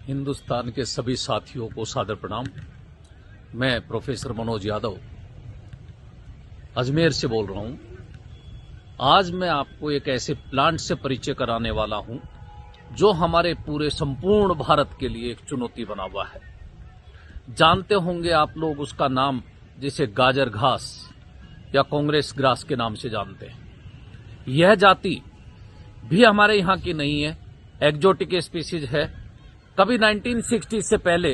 हिंदुस्तान के सभी साथियों को सादर प्रणाम। मैं प्रोफेसर मनोज यादव अजमेर से बोल रहा हूं। आज मैं आपको एक ऐसे प्लांट से परिचय कराने वाला हूं जो हमारे पूरे संपूर्ण भारत के लिए एक चुनौती बना हुआ है। जानते होंगे आप लोग उसका नाम, जिसे गाजर घास या कांग्रेस ग्रास के नाम से जानते हैं। यह जाति भी हमारे यहाँ की नहीं है, एक्जोटिक स्पीसीज है। कभी 1960 से पहले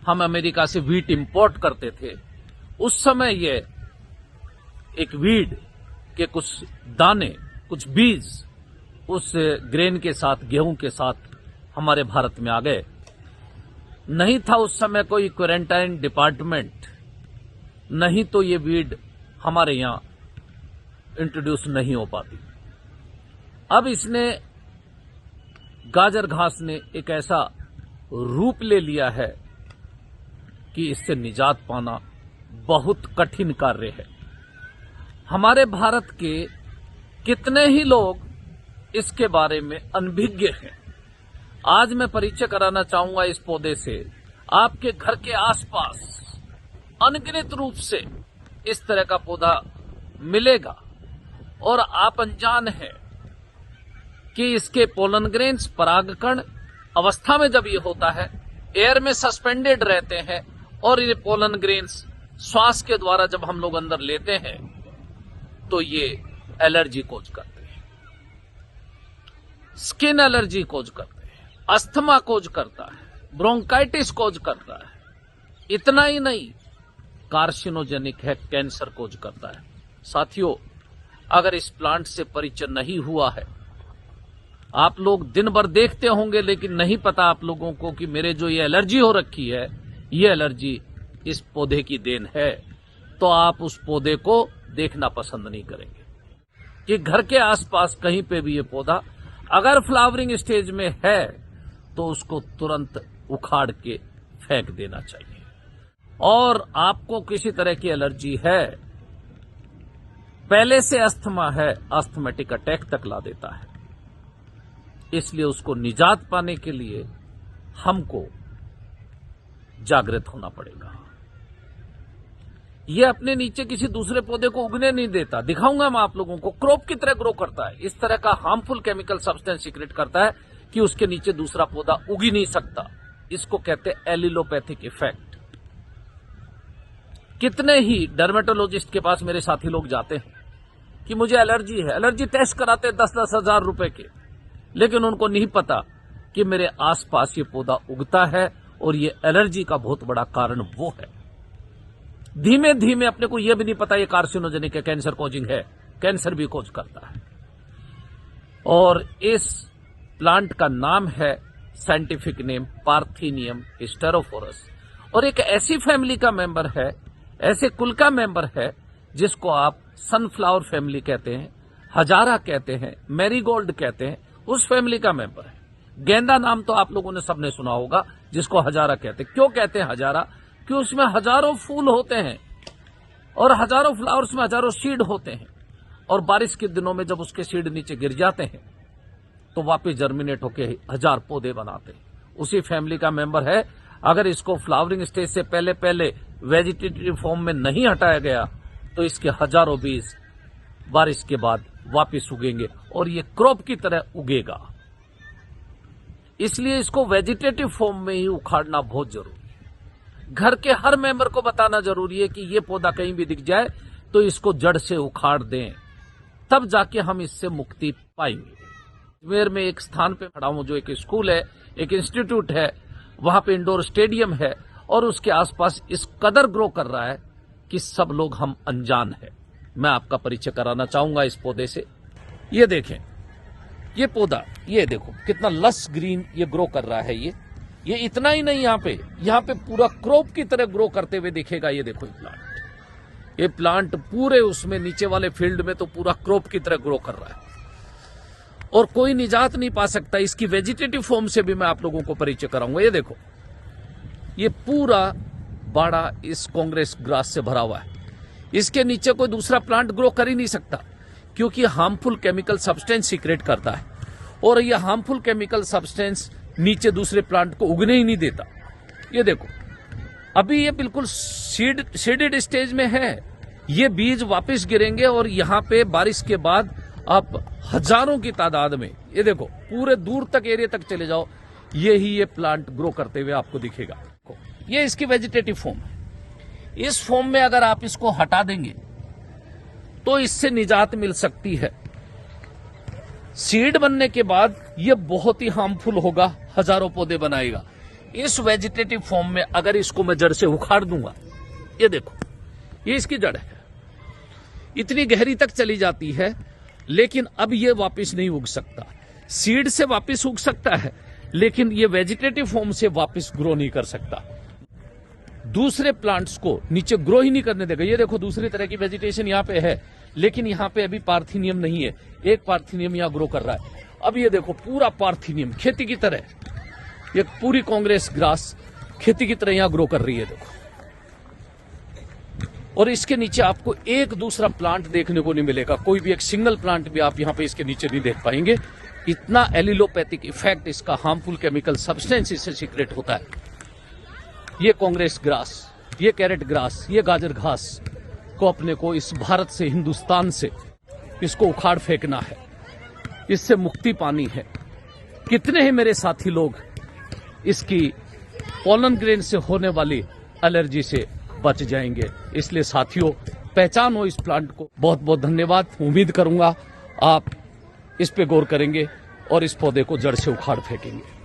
हम अमेरिका से व्हीट इंपोर्ट करते थे। उस समय यह एक वीड के कुछ दाने, कुछ बीज उस ग्रेन के साथ, गेहूं के साथ हमारे भारत में आ गए। नहीं था उस समय कोई क्वारंटाइन डिपार्टमेंट, नहीं तो ये वीड हमारे यहां इंट्रोड्यूस नहीं हो पाती। अब इसने, गाजर घास ने एक ऐसा रूप ले लिया है कि इससे निजात पाना बहुत कठिन कार्य है। हमारे भारत के कितने ही लोग इसके बारे में अनभिज्ञ हैं। आज मैं परिचय कराना चाहूंगा इस पौधे से। आपके घर के आसपास अनगिनत रूप से इस तरह का पौधा मिलेगा और आप अनजान हैं कि इसके पोलन ग्रेन्स, परागकण अवस्था में जब ये होता है, एयर में सस्पेंडेड रहते हैं और ये पोलन ग्रेन्स श्वास के द्वारा जब हम लोग अंदर लेते हैं तो ये एलर्जी कोज करते हैं, स्किन एलर्जी कोज करते हैं, अस्थमा कोज करता है, ब्रोंकाइटिस कोज करता है। इतना ही नहीं, कार्सिनोजेनिक है, कैंसर कोज करता है। साथियों, अगर इस प्लांट से परिचय नहीं हुआ है, आप लोग दिन भर देखते होंगे लेकिन नहीं पता आप लोगों को कि मेरे जो ये एलर्जी हो रखी है, ये एलर्जी इस पौधे की देन है, तो आप उस पौधे को देखना पसंद नहीं करेंगे कि घर के आसपास कहीं पे भी ये पौधा अगर फ्लावरिंग स्टेज में है तो उसको तुरंत उखाड़ के फेंक देना चाहिए। और आपको किसी तरह की एलर्जी है, पहले से अस्थमा है, अस्थमेटिक अटैक तक ला देता है। इसलिए उसको निजात पाने के लिए हमको जागृत होना पड़ेगा। यह अपने नीचे किसी दूसरे पौधे को उगने नहीं देता। दिखाऊंगा मैं आप लोगों को, क्रॉप की तरह ग्रो करता है। इस तरह का हार्मफुल केमिकल सब्सटेंस सीक्रेट करता है कि उसके नीचे दूसरा पौधा उग ही नहीं सकता। इसको कहते हैं एलिलोपैथिक इफेक्ट। कितने ही डर्मेटोलॉजिस्ट के पास मेरे साथी लोग जाते हैं कि मुझे एलर्जी है, एलर्जी टेस्ट कराते हैं 10-10 हजार रुपए के, लेकिन उनको नहीं पता कि मेरे आसपास ये पौधा उगता है और ये एलर्जी का बहुत बड़ा कारण वो है। धीमे धीमे अपने को यह भी नहीं पता ये कार्सिनोजेनिक है, कैंसर कोजिंग है, कैंसर भी कोज करता है। और इस प्लांट का नाम है, साइंटिफिक नेम पार्थेनियम स्टेरोफोरस, और एक ऐसी फैमिली का मेंबर है, ऐसे कुल का मेंबर है जिसको आप सनफ्लावर फैमिली कहते हैं, हजारा कहते हैं, मैरीगोल्ड कहते हैं, उस फैमिली का मेंबर है। गेंदा नाम तो आप लोगों ने सबने सुना होगा, जिसको हजारा कहते हैं। क्यों कहते हैं हजारा? कि उसमें हजारों फूल होते हैं और हजारों फ्लावर्स में हजारों सीड होते हैं, और बारिश के दिनों में जब उसके सीड नीचे गिर जाते हैं तो वापस जर्मिनेट होकर 1000 पौधे बनाते हैं। उसी फैमिली का मेंबर है। अगर इसको फ्लावरिंग स्टेज से पहले पहले वेजिटेटिव फॉर्म में नहीं हटाया गया तो इसके हजारों बीज बारिश के बाद वापस उगेंगे और ये क्रॉप की तरह उगेगा। इसलिए इसको वेजिटेटिव फॉर्म में ही उखाड़ना बहुत जरूरी है। घर के हर मेंबर को बताना जरूरी है कि ये पौधा कहीं भी दिख जाए तो इसको जड़ से उखाड़ दें, तब जाके हम इससे मुक्ति पाएंगे। अजमेर में एक स्थान पे खड़ा हूं जो एक स्कूल है, एक इंस्टीट्यूट है, वहां पे इंडोर स्टेडियम है और उसके आसपास इस कदर ग्रो कर रहा है कि सब लोग हम अनजान हैं। मैं आपका परिचय कराना चाहूंगा इस पौधे से। ये देखें, ये पौधा, ये देखो कितना लस ग्रीन ये ग्रो कर रहा है। ये इतना ही नहीं, यहाँ पे पूरा क्रॉप की तरह ग्रो करते हुए दिखेगा। ये देखो ये प्लांट पूरे उसमें नीचे वाले फील्ड में तो पूरा क्रॉप की तरह ग्रो कर रहा है और कोई निजात नहीं पा सकता। इसकी वेजिटेटिव फॉर्म से भी मैं आप लोगों को परिचय कराऊंगा। ये देखो, ये पूरा बाड़ा इस कांग्रेस ग्रास से भरा हुआ है। इसके नीचे कोई दूसरा प्लांट ग्रो कर ही नहीं सकता क्योंकि हार्मफुल केमिकल सब्सटेंस सीक्रेट करता है और यह हार्मफुल केमिकल सब्सटेंस नीचे दूसरे प्लांट को उगने ही नहीं देता। ये देखो, अभी ये बिल्कुल सीडेड स्टेज में है। ये बीज वापस गिरेंगे और यहाँ पे बारिश के बाद आप हजारों की तादाद में, ये देखो पूरे दूर तक एरिया तक चले जाओ, ये प्लांट ग्रो करते हुए आपको दिखेगा। ये इसकी वेजिटेटिव फॉर्म है। इस फॉर्म में अगर आप इसको हटा देंगे तो इससे निजात मिल सकती है। सीड बनने के बाद ये बहुत ही हार्मफुल होगा, हजारों पौधे बनाएगा। इस वेजिटेटिव फॉर्म में अगर इसको मैं जड़ से उखाड़ दूंगा, ये देखो, ये इसकी जड़ है, इतनी गहरी तक चली जाती है, लेकिन अब ये वापस नहीं उग सकता। सीड से वापस उग सकता है, लेकिन ये वेजिटेटिव फॉर्म से वापस ग्रो नहीं कर सकता। दूसरे प्लांट्स को नीचे ग्रो ही नहीं करने देगा। ये देखो, दूसरी तरह की वेजिटेशन यहाँ पे है, लेकिन यहाँ पे अभी पार्थिनियम नहीं है। एक पार्थिनियम यहाँ ग्रो कर रहा है। अब ये देखो, पूरा पार्थिनियम खेती की तरह, ये पूरी कांग्रेस ग्रास खेती की तरह यहाँ ग्रो कर रही है, देखो। और इसके नीचे आपको एक दूसरा प्लांट देखने को नहीं मिलेगा, कोई भी एक सिंगल प्लांट भी आप यहाँ पे इसके नीचे नहीं देख पाएंगे। इतना एलिलोपैथिक इफेक्ट इसका, हार्मफुल केमिकल सब्सटेंस इससे सीक्रेट होता है। ये कांग्रेस ग्रास, ये कैरेट ग्रास, ये गाजर घास को अपने को इस भारत से, हिंदुस्तान से इसको उखाड़ फेंकना है, इससे मुक्ति पानी है। कितने ही मेरे साथी लोग इसकी पोलन ग्रेन से होने वाली एलर्जी से बच जाएंगे। इसलिए साथियों, पहचानो इस प्लांट को। बहुत बहुत धन्यवाद। उम्मीद करूंगा आप इस पे गौर करेंगे और इस पौधे को जड़ से उखाड़ फेंकेंगे।